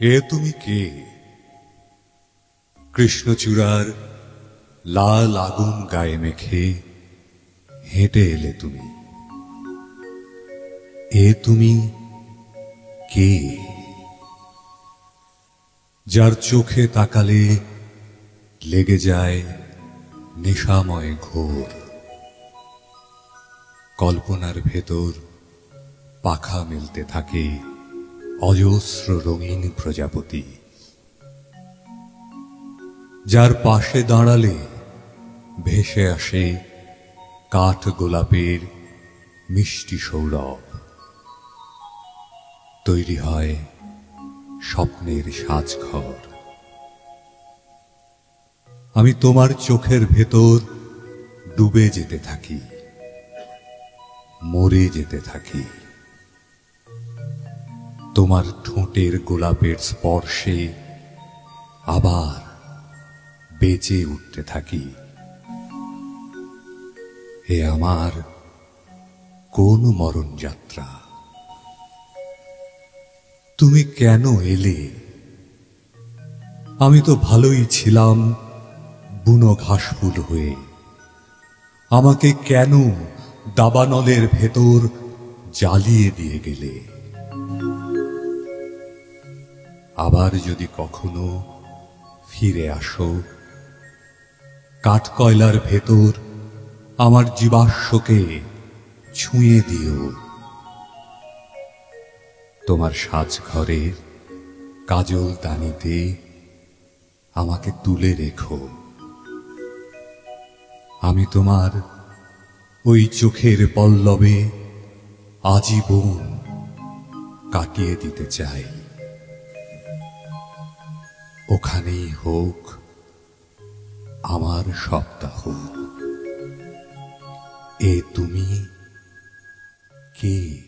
এ তুমি কে? কৃষ্ণচূড়ার লাল আগুন গায়ে মেখে হেঁটে এলে তুমি। এ তুমি কে? যার চোখে তাকালে লেগে যায় নেশাময় ঘোর, কল্পনার ভেতর পাখা মেলতে থাকে অজস্র রঙিন প্রজাপতি। যার পাশে দাঁড়ালে ভেসে আসে কাঠ গোলাপের মিষ্টি সৌরভ, তৈরি হয় স্বপ্নের সাজঘর। আমি তোমার চোখের ভেতর ডুবে যেতে থাকি, মরে যেতে থাকি। তোমার ঠোঁটের গোলাপের স্পর্শে আবার বেঁচে উঠতে থাকি। এ আমার কোন মরণ যাত্রা? তুমি কেন এলে? আমি তো ভালোই ছিলাম বুনো ঘাসফুল হয়ে। আমাকে কেন দাবানলের ভেতর জ্বালিয়ে দিয়ে গেলে? আবার যদি কখনো ফিরে আসো, কাঠকয়লার ভেতর আমার জীবাশ্মকে ছুঁয়ে দিও। তোমার সাজঘরের কাজল দানিতে আমাকে তুলে রেখো। আমি তোমার ওই চোখের পল্লবে আজীবন কাটিয়ে দিতে চাই। ওখানেই হোক আমার সপ্তাহ। এ তুমি কে?